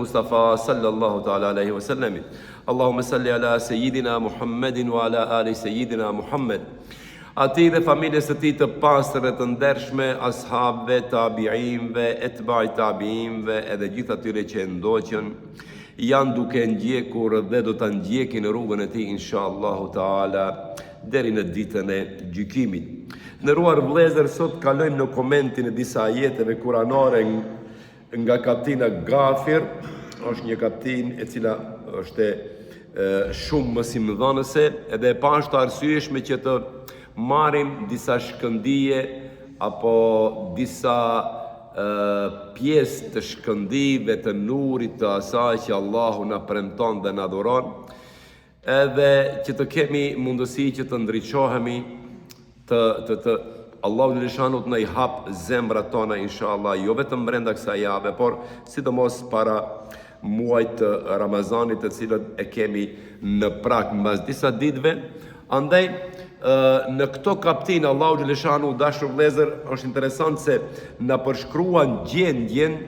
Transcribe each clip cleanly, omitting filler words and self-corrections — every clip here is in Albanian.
Mustafa sallallahu ta'ala alaihi wasallam. Allahumma salli ala Sayyidina Muhammedin wa ala ali Sayyidina Muhammed. Ati dhe familjes të ti të pastër e të ndershme, ashabëve, tabi'imve, etba'i tabi'imve, edhe gjithë atyre që ndoqën, janë duke ndjekur dhe do të ndjekin rrugën e ti, inshallahu ta'ala, deri në ditën e gjykimit. Nderuar vëllezër, sot kalojmë në komentin e disa ajeteve kuranore nga kaptina Ghafir. Është një kaptin e cila është shumë mësimdhënëse, edhe e pashtë arsyeshme që të marrim disa shkëndije apo disa pjesë të shkëndive të nurit të asaj që Allahu na premton dhe na dhuron, edhe që të kemi mundësi që të ndriçohemi, të Allahu Gjeleshanu të na i hap zemrat tona, inshallah, jo vetëm brenda kësaj jave, por sidomos para muajit të Ramazanit, të cilët e kemi në prak mbas disa ditëve. Andaj në këto kaptin Allahu Gjeleshanu, dashur vëllezër, është interesant se na përshkruan gjendjen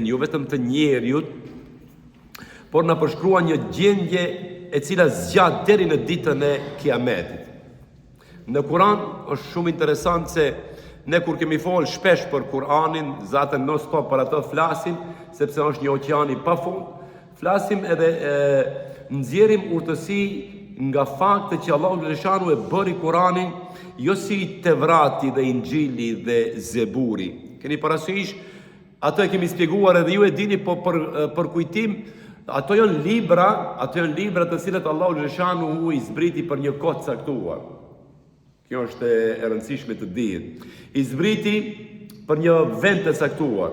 jo vetëm të njeriut, por na përshkruan një gjendje e cila zgjat deri në ditën e Kiametit. Në Kur'an është shumë interesant se ne kur kemi folë shpesh për Kur'anin, zatën non stop për atë flasim, sepse është një oqean i pafund, flasim edhe nxjerrim urtësi nga fakti që Allahu Gjeleshanu e bëri Kur'anin jo si Tevrati dhe Injili dhe Zeburi. Keni parasysh, ato e kemi spjeguar edhe ju e dini, po për kujtim, ato janë libra të cilët Allahu Gjeleshanu i zbriti për një kohë caktuar. Kjo është e rëndësishme të dihet. I zbriti për një vend të caktuar,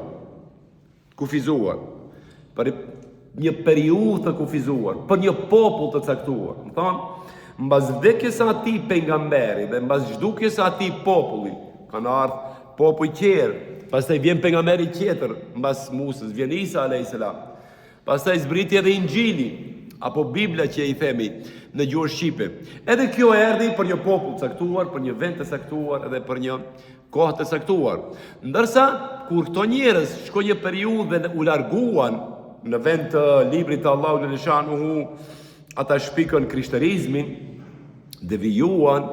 të kufizuar, për një periudhë të kufizuar, për një popull të caktuar. Më thonë, mbas vdekjes së atij pejgamberi dhe mbas zhdukjes së atij populli, kanë ardhur popull tjerë, pastaj vjen pejgamberi tjetër, mbas Musës vjen Isa alayhis salam. Pastaj zbriti edhe Injili, apo Bibla që i themi në gjuhën shqipe. Edhe kjo erdhi për një popull caktuar, për një vend të caktuar, edhe për një kohë të caktuar. Ndërsa kur këto njerëz shkojnë një periudhë dhe u larguan në vend të librit të Allahu Gjeleshanu, ata shpikën krishterizmin, devijuan,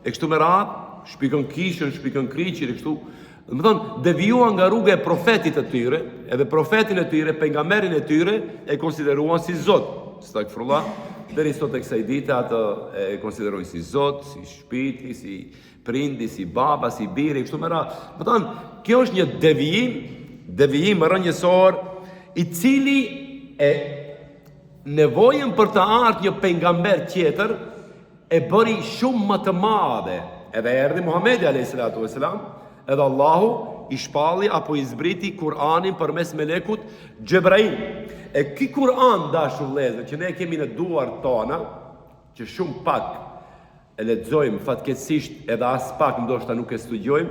e kështu me radhë, shpikën kishën, shpikën kriqin, e kështu. Më thonë, devijuan nga rruga e profetit të tyre, edhe profetin e tyre, pejgamberin e tyre, e konsideruan si Zot. Stakfirullah, deri sot e kësaj dite atë e konsiderojnë si Zot, si shpiti, si prindi, si baba, si biri, kështu me radhë. Më thonë, kjo është një devijim rrënjësor, i cili e nevojën për të ardhur një pejgamber tjetër e bëri shumë më të madhe. Edhe erdhi Muhamedi alayhis salam, edhe Allahu i shpalli apo i zbriti Kur'anin përmes melekut Xhebrail. E ky Kur'an, dashur vëllezër, që ne kemi në duart tona, që shumë pak e lexojmë fatkeqësisht, edhe as pak ndoshta nuk e studiojmë.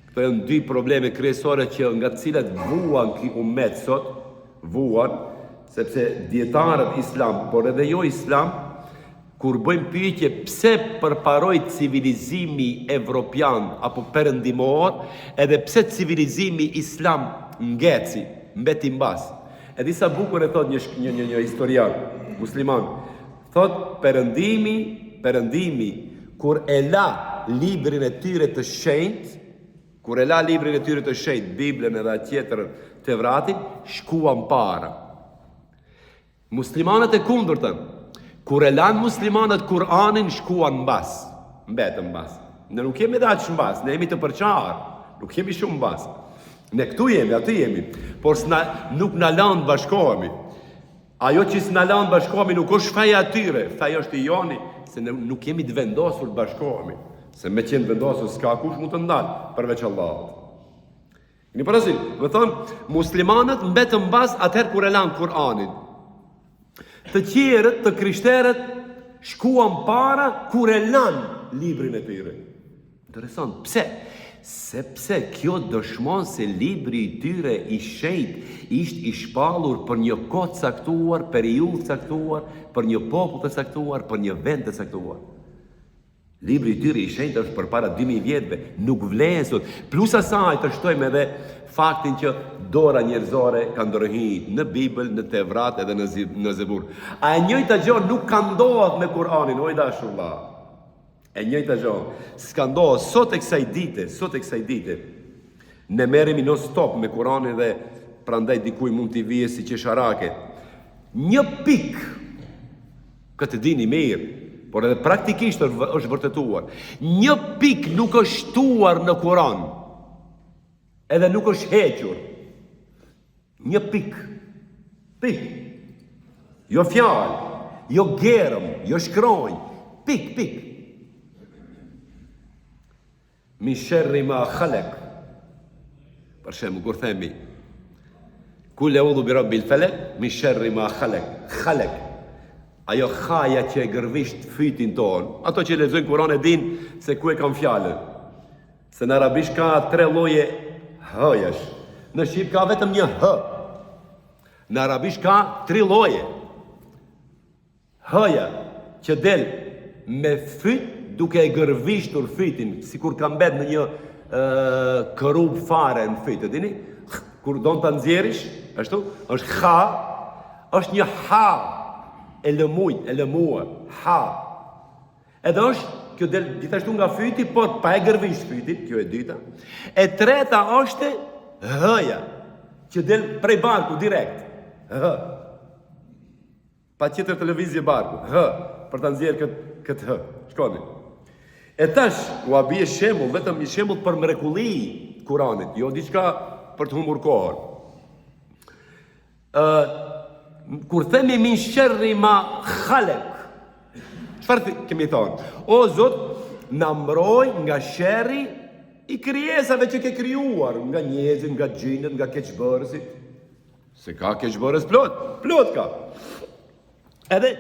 Këto janë dy probleme kryesore që nga të cilat vuan ky ummet sot, sepse dietarët islam, por edhe jo islam, kur bëjmë pyetje pse përparoi civilizimi evropian apo perëndimor, edhe pse civilizimi islam ngeci, mbeti mbas. E disa bukur e thot një historian musliman, thot perëndimi kur e la librin e tyre të shenjtë, Biblën edhe tjetër Tevratin, shkuan para. Muslimanët e kundërtën, kur e lanë muslimanët Kur'anin, shkuan mbas, mbetën mbas. Ne nuk jemi dhe aq mbas, ne jemi të përqarë, nuk jemi shumë mbas. Ne këtu jemi, aty jemi, por nuk na lanë bashkohemi. Ajo që s'na lanë bashkohemi nuk është feja atyre, feja është i joni, se ne nuk jemi të vendosur të bashkohemi. Se me qenë vendosur s'ka kush mund të ndalë, përveç Allahut. Një parasysh, më thonë, muslimanët mbetën mbas atëherë kur e lanë Kur'anin. Të tjerët, të krishterët, shkuan para kur e lanë librin e tyre. Interesant, pse? Sepse kjo dëshmon se libri i tyre i shenjtë ishte i shpallur për një kohë caktuar, periudhë caktuar, për një popull të caktuar, për një vend të caktuar. Libri i tyre i shenjtë është përpara 2000 vjetëve, nuk vlen sot. Plus asaj të shtojmë edhe faktin që dora njerëzore ka ndërhyjt në Bibël, në Tevrat edhe në Zebur. A e njëjta gjë nuk ka ndodhur me Kur'anin, o i dashur vëlla. E njëjta gjë s'ka ndodhur sot e kësaj dite. Ne merremi non stop me Kur'anin dhe prandaj dikuj mund t'i vije si qesharake. Një pik, këtë dini mirë, por edhe praktikisht është vërtetuar. Një pik nuk është shtuar në Kur'an, edhe nuk është hequr. Një pik. Jo fjalë, jo gerëm, jo shkronjë. Pik. Min sherri ma khalaq. Për shembull, kur themi Kul a'udhu bi rabbil falaq min sherri ma khalaq. Ajo haja që e gërvisht fytin ton. Ato që lexojnë Kur'an e din se ku e kam fjalën. Se në arabisht ka 3 lloje h-jesh. Në shqip ka vetëm një h. Në arabisht ka 3 lloje. H-ja që del me fyt duke e gërvishtur fytin, sikur ka mbet në një kërub fare në fyt, e dini? Kur don ta nxjerrish, ashtu, është ha, është një ha e lëmuar, ha. Edhe është, kjo del gjithashtu nga fyti, por pa e gërvisht fytin, kjo e dyta. E treta është h-ja, që del prej barku direkt, h. Pa qëtër televizje barku, h, për ta nxjerrë këtë h, shkoni. E tash, u a bie shembull, vetëm një shembull për mrekulli Kuranit, jo diçka për të humbur kohën. Kur themi min sherri ma khalaq, çfarë kemi thonë? O Zot, na mbroj nga sherri i krijesave që ke krijuar, nga njerëzit, nga gjinët, nga keqbërësit. Se ka keqbërës plot ka. Edhe,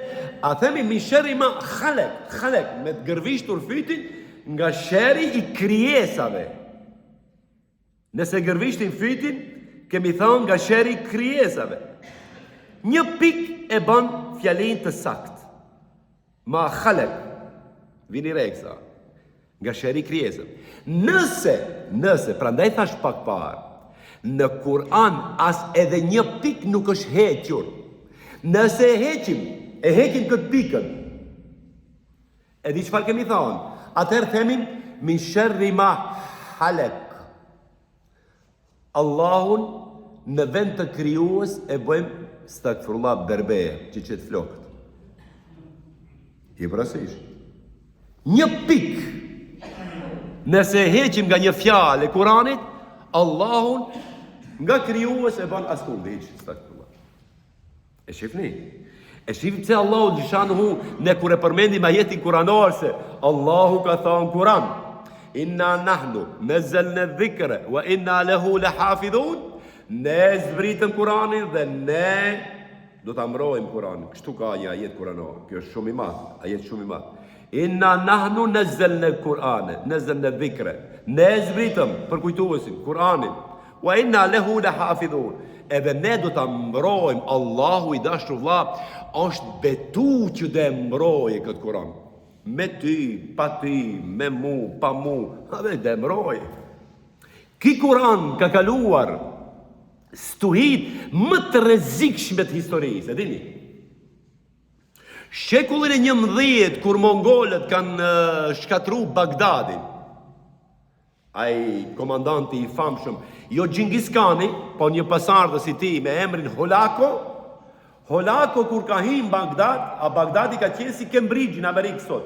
a themi min sherri ma khalaq, me të gërvishtur fytin nga sherri i krijesave. Nëse gërvishtin fytin, kemi thonë nga sherri i krijesave. Një pik e bën fjalin të sakt. Ma khalaq, vini reksa, nga sherri i krijesave. Nëse, prandaj thash pak parë, në Kur'an as edhe një pik nuk është hequr. Nëse e heqim këtë pikën. E di çfarë kemi thonë? Atëherë themin min sherri ma khalaq. Allahun në vend të krijues e bëjmë stakfirullah berbeje, që qëtë flokët. I brasish. Një pik. Nëse heqim nga një fjalë e Kuranit, Allahun nga krijues e bën askund hiç stakfirullah. E shifni? E shifni se Allahu xhanuhu ne kur e përmendim ajetin kuranor se Allahu ka thënë Kur'an Inna nahnu nazzalna dhikra wa inna lahu lahafidhun. Ne zbritëm Kur'anin dhe ne do ta mbrojmë Kur'anin. Kështu ka një ajet kuranor. Kjo është shumë i madh, ajet shumë i madh. Inna nahnu nazzalna al-Qur'ana, nazzalna dhikra. Ne zbritëm për kujtuesin Kur'anin. Wa inna lahu lahafidhun. Edhe ne do ta mbrojmë. Allahu i dashur vëlla është betu që do e mbrojë këtë Kur'an. Me ty, pa ty, me mu, pa mu, dhe dhe mbroj. Ki Kur'an ka kaluar stuhit më të rrezikshme të historisë, e dini? Shekullin e 11, kur mongolët kanë shkatru Bagdadin, ai komandanti i famshëm, jo Gjingis Kani, po një pasardhës i tij me emrin Holako kur ka hyrë në Bagdad, a Bagdadi ka qenë si Cambridge në Amerikë sot.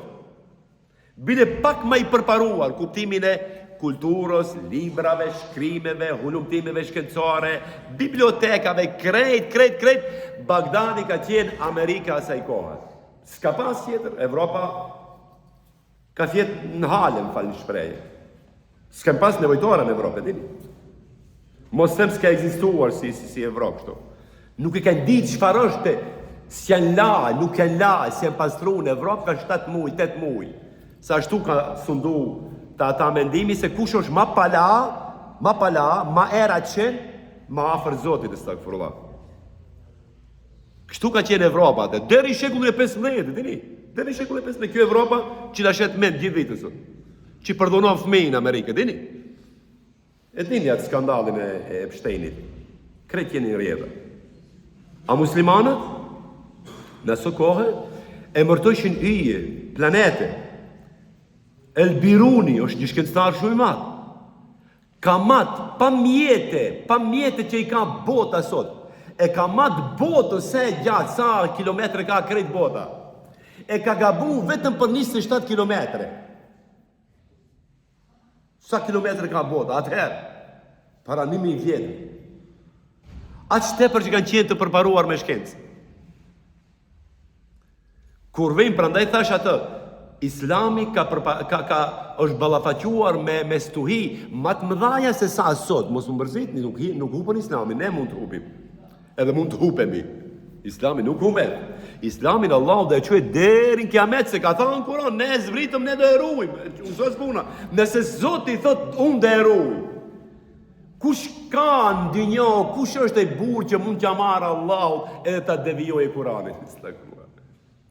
Bile pak më i përparuar kuptimin e kulturës, librave, shkrimeve, hulumtimeve shkencore, bibliotekave, krejt, Bagdadi ka qenë Amerika asaj kohe. S'ka pas tjetër, Evropa ka fjetë në halën, falë shprehje. S'ka pas nevojtore në Evropë, dini. Mos them s'ka ekzistuar si Evropë këtu. Nuk e kanë ditë çfarë është, nuk janë la, s'janë pastruar në Evropë ka 7 muaj, 8 muaj. Sa ashtu ka sundu ta mendimi se kush është ma pala, ma era qenë, ma afër Zotit e stakfirullah. Kështu ka qenë Evropa atë, deri shekullin e 15, dini? Deri shekullin e 15, kjo Evropa që ta shet mend gjithë ditën sot. Që përdonon fëmijë në Amerikë, dini? E dini atë skandalin e Epsteinit. Krejt jeni rjedha. A muslimanët, në së kohë, e mërtojshin yje, planete. Elbiruni është një shkencëtar shumë i madh. Ka matë, pa mjete që i ka bota sot. E ka matë botë se gjatë, sa kilometre ka krejt bota. E ka gabu vetëm për 27 kilometre. Sa kilometre ka bota, atëherë, para 1000 vjetë. Aqë tepër që kanë qenë të përparuar me shkencë. Kur vejmë, prandaj thash atë, Islami është ballafaquar me stuhi matë mëdhaja se sa sot. Mos më mërzitni, nuk hupën Islamin, ne mund të hupim. Edhe mund të hupemi. Islami nuk hupet. Islamin Allah dhe e quaj deri në kiamet, se ka thënë në Kur'an, ne zvritëm, ne do erujmë. Usës puna. Nëse Zoti thot, unë do eruj. Kush ka në dynjë, kush është e burë që mund t'ja marrë Allahut edhe ta devijojë Kur'anin?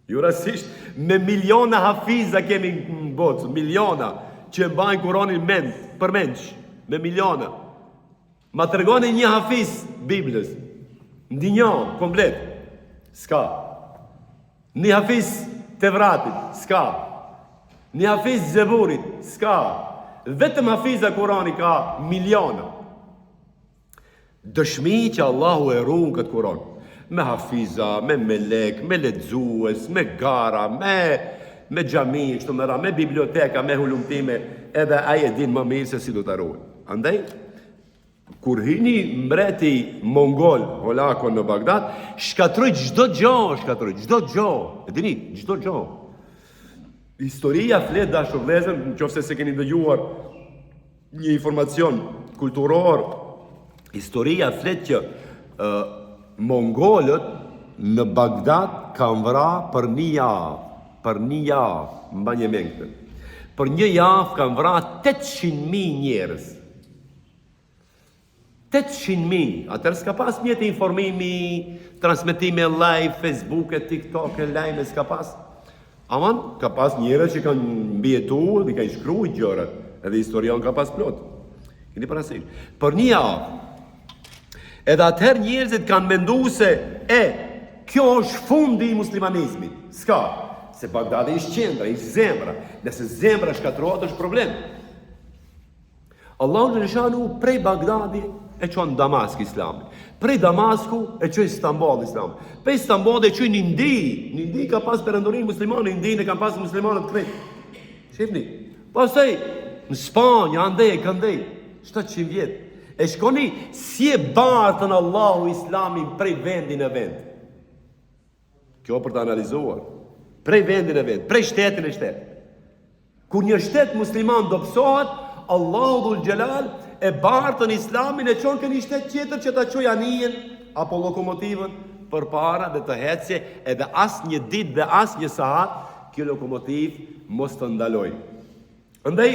Jo rasisht, me miliona hafiza kemi në botë, miliona që mbajnë Kur'anin për menç, me miliona. Ma tregoni një hafiz Biblës, në dynjë, komplet, s'ka. Një hafiz Tevratit, s'ka. Një hafiz Zeburit, s'ka. Vetëm hafiza Kur'ani ka miliona. Dëshmi që Allahu e ruan këtë Kur'an. Me hafiza, me melek, me lexues, me gara, me xhami, kështu më radh, me biblioteka, me hulumtime, edhe ai e din më mirë se si do ta ruaj. Andaj, kur hini mbreti mongol, Holakon në Bagdad, shkatroi çdo gjë. E dini, çdo gjë. Historia flet dashur vëllezër, nëse se keni dëgjuar një informacion kulturor, historia flet që mongolët në Bagdad kanë vrarë për një javë, mbani mend këtë. Për një javë kanë vrarë 800.000 njerëz. 800.000. Atëherë s'ka pas mjetë informimi, transmetime live, Facebook, TikTok, live, s'ka pas. Aman, ka pas njerëz që kanë mbijetuar dhe kanë shkruar gjërat, edhe historian ka pas plot. Keni parasysh. Për një javë. Edhe atëherë njerëzit kanë menduar se kjo është fundi i muslimanizmit. S'ka, se Bagdadi ishte qendra, ishte zemra. Nëse zemra shkatërrohet është problem. Allahu xhaleshanu prej Bagdadi e çon Damask Islamin. Prej Damasku e çon Istanbul Islamin. Prej Istanbul e çon Indi. Indi ka pas perandorin muslimanë, Indi ne kanë pas muslimanët krejt. Shihni. Pastaj në Spanjë, andej, 700 vjet. E shkoni si e bartën Allahu Islamin prej vendin e vend. Kjo për të analizuar. Prej vendin e vend, prej shtetin e shtet. Kur një shtet musliman do pësohet, Allahu dhul Gjelal e bartën Islamin e qonë këni shtet tjetër që ta qoj anijen apo lokomotivën për para dhe të hecje edhe as një dit dhe as një sahat kjo lokomotiv mos të ndaloj. Ndaj,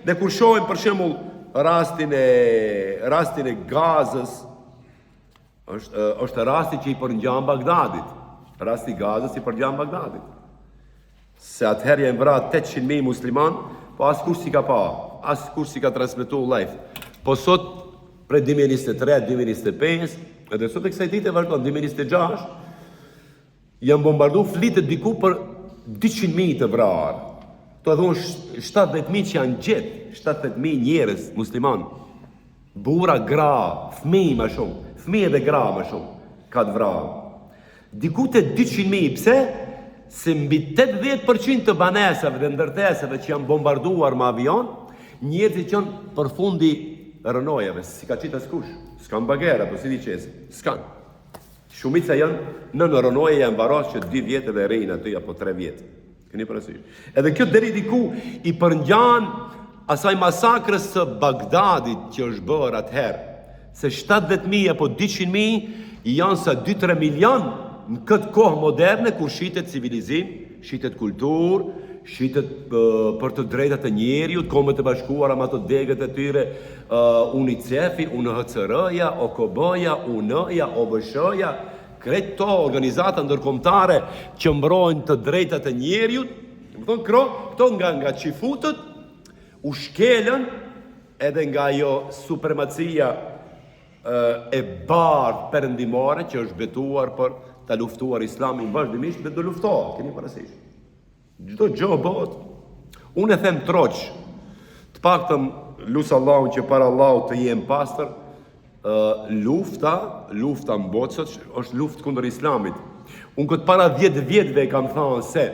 dhe kur shohim për shembull rastin e Gazës, është rasti që i përngjan Bagdadit. Rasti i Gazës i përngjan Bagdadit. Se atëherë janë vrarë 800.000 musliman, po askush si ka pa, askush si ka transmetuar live. Po sot prej 2023, 2025, edhe sot e kësaj dite vazhdon 2026, janë bombarduar flitet diku për 200.000 të vrarë. To e thonë 70.000 që janë gjetë, 70.000 njerëz musliman, bura, gra, fëmijë më shumë, fëmijë dhe gra më shumë, ka të vrarë. Diku te 200.000, pse? Se mbi 80% të banesave dhe ndërtesave që janë bombarduar me avion, njerëzit që janë për fundi rënojave, si ka qitë askush, s'kan bagera, po si di qesë, s'kan. Shumica janë në rënoje janë varos që 2 vjetë dhe rejnë aty apo 3 vjetë. Këni parasysh. Edhe kjo deri diku i përngjan asaj masakrës së Bagdadit që është bërë atëherë, se 70.000 apo 200.000 janë sa 2-3 milion në këtë kohë moderne kur shitet civilizim, shitet kultur, shitet për të drejtat e njeriut, Kombet e Bashkuara me ato degët e tyre, UNICEF-i, UNHCR-ja, OKB-ja, UN-ja, OBSH-ja, krejt to organizata ndërkombëtare që mbrojnë të drejtat e njeriut, më thonë këto nga qifutët, u shkelën edhe nga jo supremacia e bardhë perëndimore që është betuar për ta luftuar Islamin vazhdimisht dhe do luftohet, keni parasysh. Çdo gjë bëhet. Unë e them troç, të paktën lusë Allahun që para Allahut të jem pastër, lufta në botë është luftë kundër Islamit. Unë këtë para 10 vjetëve kam thënë se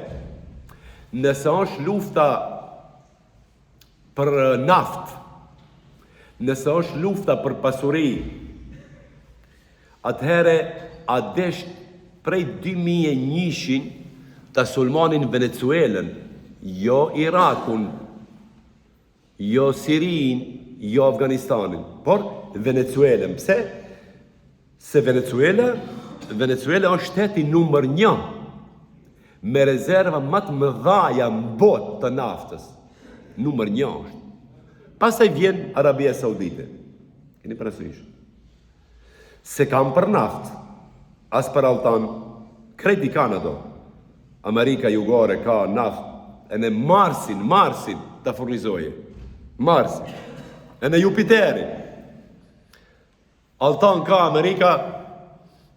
nëse është lufta për naft, nëse është lufta për pasuri, atëhere a desh prej 2001 të sulmanin Venezuelën, jo Irakun, jo Sirin, jo Afganistanin, por Venezuelën. Pse? Se Venezuela është shteti numër 1 me rezerva më të mëdha në botë të naftës. Numër 1 është. Pastaj vjen Arabia Saudite. Keni parasysh? Se kam për naftë, as për altan, krejt i kanë ato. Amerika Jugore ka naftë, e në Marsin të furnizoje. Marsin. E në Jupiteri. Altan ka Amerika,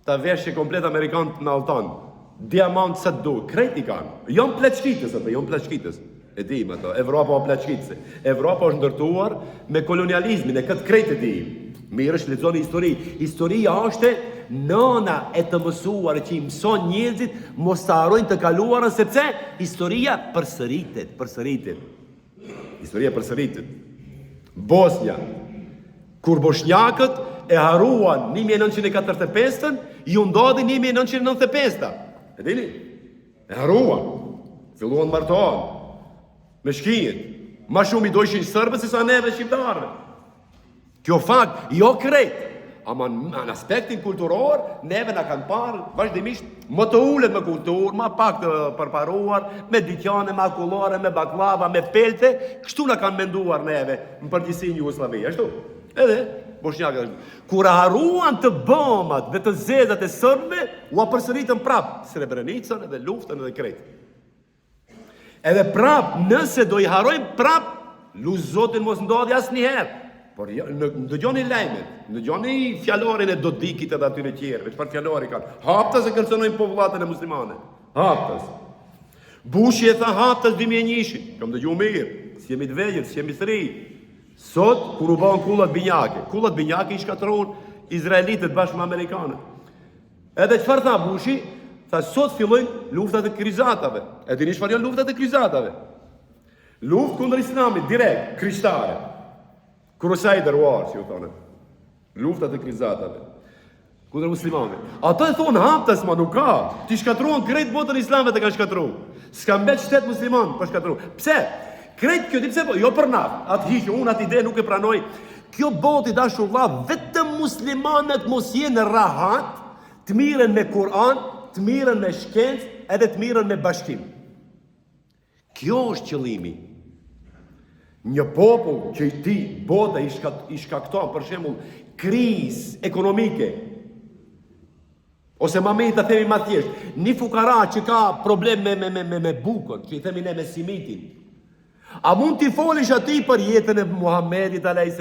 të veshje komplet Amerikanë në altan. Diamant se të du, krejt i kanë. Jon pleçkitës ato, jon pleçkitës. E dim ato, Evropa o pleçkitëse. Evropa është ndërtuar me kolonializmin, e këtë krejt e dim. Mirë është lexoni histori. Historia është nëna e të mësuar që i mëson njerëzit mos të harrojnë të kaluarën, sepse historia përsëritet. Historia përsëritet. Bosnia, kur bosnjakët e harruan 1945-ën, ju ndodhi 1995-a. E dini? E harruan. Filluan martohen me shkijet. Ma shumë i dojshin sërbët se sa neve shqiptarëve. Kjo fakt, jo krejt, ama në aspektin kulturor, neve në kanë parë, vazhdimisht, më të ullet me kulturë, ma pak të përparuar, me dyqane, me akullore, me baklava, me pelte, kështu në kanë menduar neve, në përgjithësi në Jugosllavi, ashtu? Edhe, bosnjakët ashtu. Kur harruan të bomat dhe të zezat e sërbëve, u apërsëritën prap, Srebrenicën edhe luftën edhe krejt. Edhe prap, nëse do i harrojmë prap, lusë Zotin mos ndodhi asë njëherë. Por ndëgjoni lajmet, ndëgjoni fjalorin e Dodikit edhe atyre tjerëve, çfarë fjalori kanë. Haptas e kërcënojnë popullatën e muslimane. Haptas. Bushi e tha haptas 2001, kam dëgjuar mirë, si jemi të vegjël, si jemi të ri. Sot, kur u bën kullat binjake i shkatërron izraelitët bashkë me amerikanët. Edhe çfarë tha Bushi? Tha sot fillojnë luftat e kryzatave. E dini çfarë janë luftat e kryzatave? Luftë kundër Islamit direkt, krishtere. Crusader War, si u thonë. Luftat e kryzatave. Kundër muslimanëve. Ato e thonë haptas, ma nuk ka. Ti shkatruan krejt botën islame të ka shkatru. S'ka mbet shtet musliman për shkatru. Pse? Krejt kjo, ti pse po? Jo për naft. Atë hiqë, unë atë ide nuk e pranoj. Kjo botë i dashur vëlla, vetëm muslimanët mos jenë rahat, të miren me Kur'an, të miren me shkencë, edhe të miren me bashkim. Kjo është qëllimi. Një popull që ti bota i shkakton, për shembull, krizë ekonomike, ose ma me i të themi ma thjesht, një fukara që ka problem me bukën, që i themi ne me simitin, a mund t'i folish ati për jetën e Muhammedit a.s.,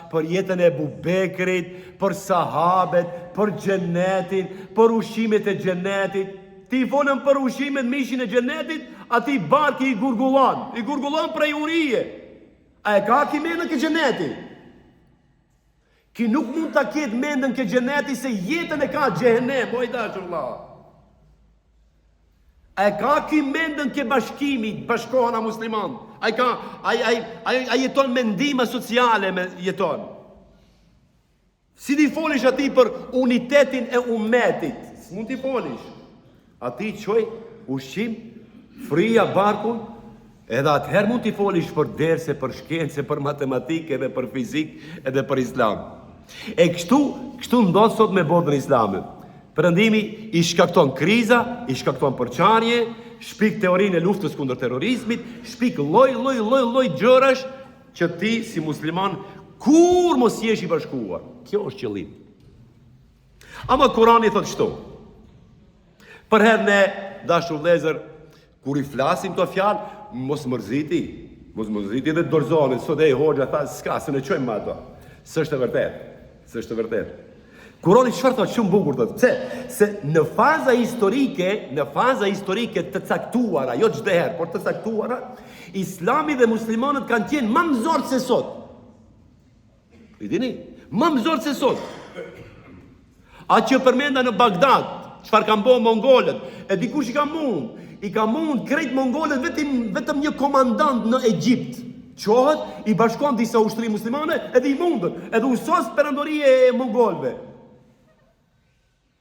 për jetën e Ebu Bekrit, për sahabet, për xhenetin, për ushimet e xhenetit? Ti folën për ushimet mishin e xhenetit, ati barki i gurgullon prej urije. A e ka ki mendën ke xheneti? Ki nuk mund ta ketë mendën ke xheneti se jetën e ka xhehenem, o i dashur vëlla. A e ka ki mendën ke bashkimi, bashkohana musliman? A jeton mendime sociale me jeton? Si ti folish ati për unitetin e umetit? S'mund ti folish. Ati qoj ushqim, frija barkun, edhe atëherë mund t'i folish për derse, për shkencë, për matematikë, edhe për fizikë, edhe për islam. E kështu ndodh sot me botën islame. Perëndimi i shkakton kriza, i shkakton përçarje, shpik teorinë e luftës kundër terrorizmit, shpik lloj gjërash që ti si musliman kur mos jesh i bashkuar. Kjo është qëllim. Ama Kurani thotë kështu. Për herë ne, dashur vëllezër, kur i flasim këto fjalë, mos mërziti dhe dorëzoni, sot e i hoxha tha, s'ka, se në qojmë ato. S'është e vërtet. S'është e vërtetë. Kurani çfarë thotë? Shumë bukur thotë. Pse? Se në faza historike të caktuara, jo çdo herë, por të caktuara, Islami dhe muslimanët kanë qenë më mëzorë se sot. I dini? Më mëzorë se sot. Atë që përmenda në Bagdad, çfarë kanë bërë mongolët, e dikush i ka mund krejt mongolët vetëm një komandant në Egjipt. Qohet, i bashkon disa ushtri muslimane, edhe i mundën, edhe usos perandori e mongolëve.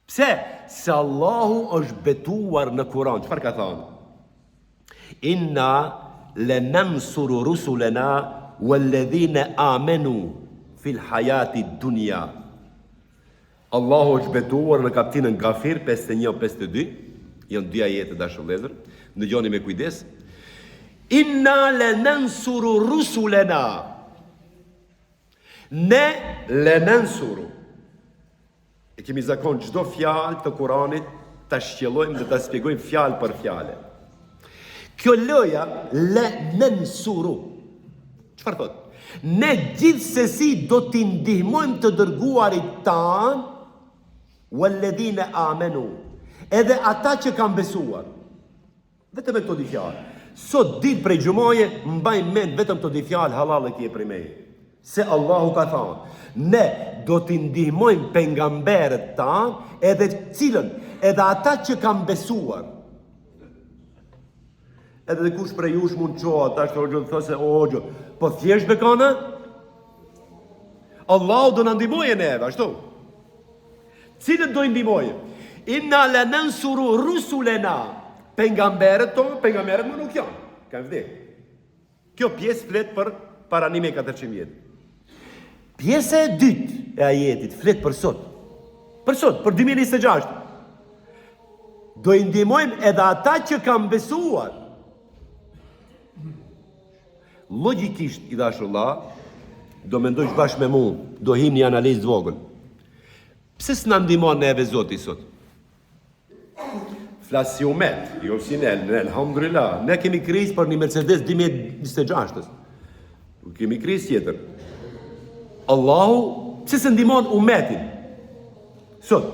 Pse? Se Allahu është betuar në Kur'an. Çfarë ka thënë? Inna lanansuru rusulana walladhina amanu fil hayati dunya. Allahu është betuar në kapitullin Gafir 51-52. Janë dy ajete dashur vëllezër. Ndëgjoni me kujdes. Inna lanansuru rusulana. Ne lanansuru. E kemi zakon çdo fjalë të Kuranit ta shqellojmë dhe ta shpjegojmë fjalë për fjalë. Kjo loja lanansuru. Çfarë thotë? Ne gjithsesi do t'i ndihmojmë të dërguarit tan walladhina amanu. Edhe ata që kanë besuar. Vetëm me këto dy fjalë. Sot ditë prej gjumoje mbajmë mend vetëm këto dy fjalë halal e kje prej meje. Se Allahu ka thënë, ne do t'i ndihmojmë pejgamberët tan, edhe ata që kanë besuar. Edhe kush prej jush mund qoha, ta është të thosë se ogjo, po thjesht bekana? Allahu do në ndihmojë neve, ashtu? Cilët do i ndihmojë? Inna lanansuru rusulana. Pejgamberët tonë, pejgamberët më nuk janë, kanë vdekë. Kjo pjesë flet për para 1400 vjet. Pjesa e dytë e ajetit flet për sot. Për sot, për 2026. Do i ndihmojmë edhe ata që kanë besuar. Logjikisht, i dashur Allah, do mendojsh bashkë me mua, do him një analizë vogël. Pse s'na ndihmon neve Zoti sot? Flas si umet, jo si ne, alhamdulillah. Ne kemi krizë për një Mercedes 2026. Kemi krizë tjetër. Allahu, pse se ndihmon umetin? Sot.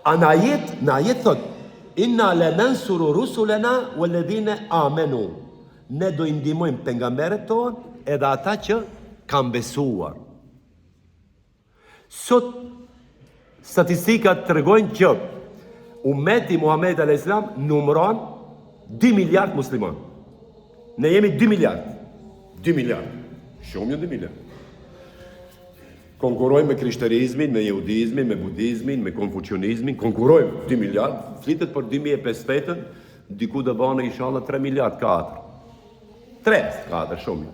Në ajet thot, inna lanansuru rusulana walladhina amanu. Ne do i ndihmojmë pejgamberët tonë edhe ata që kanë besuar. Sot statistikat tregojnë që umeti Muhammed a.s. numëron 2 miliard musliman. Ne jemi 2 miliard. 2 miliard. Shumë një 2 miliard. Konkurojmë me krishterizmin, me judizmin, me budizmin, me konfucionizmin. Konkurojmë 2 miliard. Flitet për 2050, diku dhe bane inshallah 3 miliard 4. 3-4 shumë.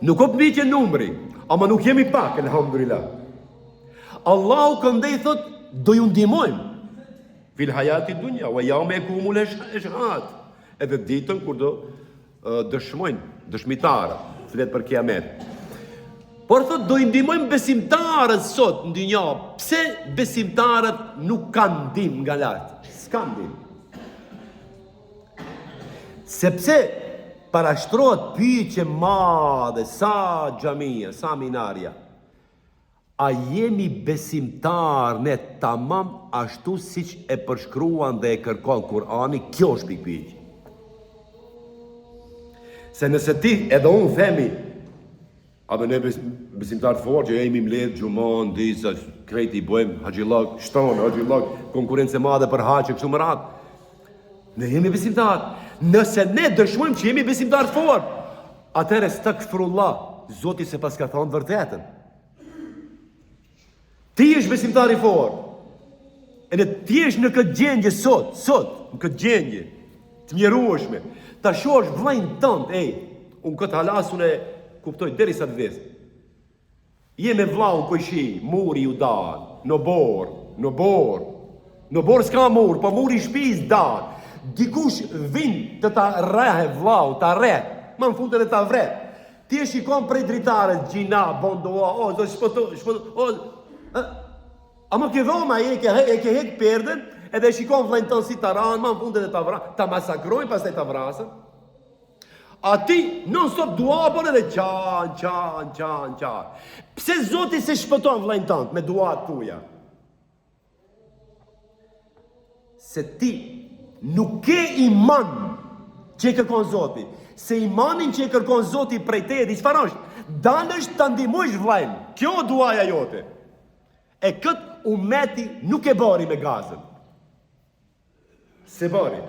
Nuk op miqë numri, ama nuk jemi pak, alhamdulillah. Allahu këndej thot, do ju ndihmojmë. Fil hayati dunya wa yawma yakumul ashhad. Edhe ditën kur do dëshmojnë dëshmitarët, flet për kiamet. Por thot do i ndihmojmë besimtarët sot në dynja. Pse besimtarët nuk kanë ndihmë nga lart? S'kan ndihmë. Sepse parashtrohet pyetje madhe, sa xhamia, sa minarja. A jemi besimtar ne tamam ashtu siç e përshkruan dhe e kërkon Kurani? Kjo është pikë. Se nëse ti edhe unë themi, apo ne besimtar fort që jemi mbledh xhumon, disa krejt i bëjmë haxhillak, shtonë haxhillak, konkurrencë madhe për haxh kështu më radh. Ne jemi besimtar. Nëse ne dëshmojmë që jemi besimtar fort, atëherë stakfirullah, Zoti se pas ka thonë vërtetën. Ti është besimtar i fort. Edhe ti është në këtë gjendje sot, në këtë gjendje të mjerueshme. Ta shohësh vllajën tënd, unë këtë halasun e kuptoj derisa të vdes. Je me vllau kojshi, muri u dal, në bor s'ka mur, po muri i shtëpis dal. Dikush vin të ta rrehe vllau, ta rreh, më në fund edhe ta vret. Ti e shikon prej dritares, gjina, bondoa, do shpoto, ama ke dhoma e ke hek perden, edhe shikon vllajën tënd si ta ran, më në fund edhe ta masakrojnë, pastaj ta vrasën. A ti non stop dua bën edhe qan. Pse Zoti se shpëton vllajën tënd me duat tuaja? Se ti nuk ke iman që e kërkon Zoti. Se imanin që e kërkon Zoti prej teje, çfarë është? Dalësh ta ndihmosh vllajën. Kjo duaja jote. E kët umeti nuk e bari me gazën. Se bari.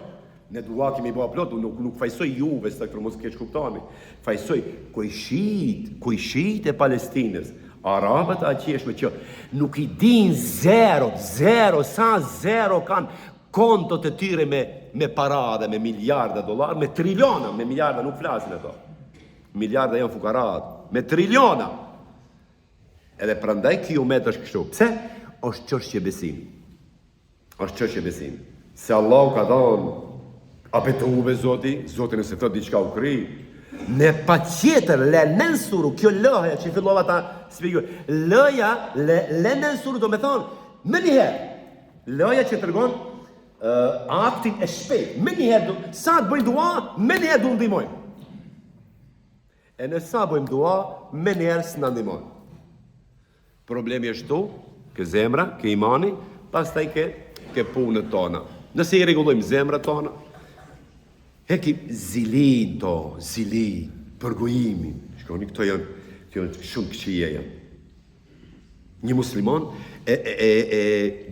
Ne dua kemi bëu plot, nuk fajsoj juve se për mos keq kuptoni. Fajsoj kuj shit e Palestinës, arabët aqeshme që nuk i din zero kanë kontot e tyre me para dhe me miliarda dollar, me triliona, me miliarda nuk flasin ato. Miliarda janë fukarat, me triliona. Edhe prandaj kjo umet është kështu. Pse? Është çështje besimi. Se Allahu ka dhënë a betuve Zoti nëse thot diçka u kri. Ne pa tjetër, le nensuru, kjo lëja që fillova ta spjegoj. Lëja, le nensuru do me thonë, më njëherë, lëja që tregon aktin e shpejt. Më njëherë, sa të bëjmë dua, më njëherë du ndihmojmë. E në sa bëjmë dua, më njëherë s'na ndihmojmë. Problemi është tu, ke zemra, ke imani, pastaj ke punët tona. Nëse i rregullojmë zemrat tona, hekim zilin, përgojimin. Shkoni, këto janë shumë këqije janë. Një musliman e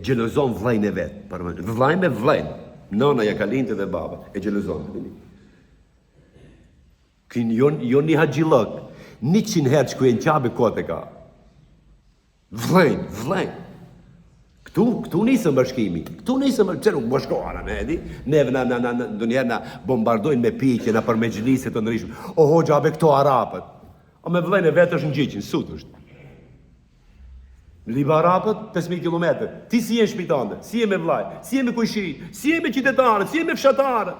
gjelozon vllajën e vet. Vllajën me vllajën. Nona ja ka lindë dhe baba e gjelozon. Kin jo një haxhillok, 100 herë që ku e në qabe kote ka. Vllajën. Këtu nisëm bashkimi. Që nuk bashkohana ne, edi? Neve do njerë na bombardojnë me pikje, na për me gjliset të nërishme. O hoxha, abe këto arapët. O me vllajën e vetë është në gjyqin, sut është. Liba arapët, 5.000 kilometrë. Ti si je shpitande, si je me vllaj, si je me kujshi, si je me qytetarë, si je me fshatarë.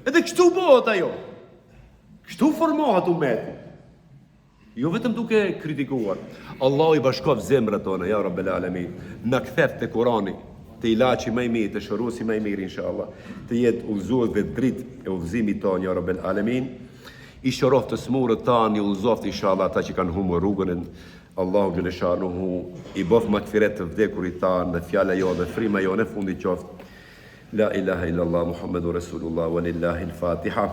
Edhe kështu bëhet ajo. Kështu formohet umeti. Jo vetëm duke kritikuar. Allah i bashkov zemrat tona, ja Rabbel Alamin. Në ktheft të Kurani, të ilaçi më i mirë, të shëruesi më i mirë inshallah, të jetë udhëzues dhe dritë e udhëzimit tonë, ja Rabbel Alamin. I shëroft të smurët tanë, i udhëzoft inshallah ata që kanë humbur rrugën. Allahu xhaleshanuhu i bof magfiret të vdekurit tanë, dhe fjala jo dhe frima jo në fundi qoftë. La ilaha illallah Muhammedur Rasulullah wa lillahi al-Fatiha.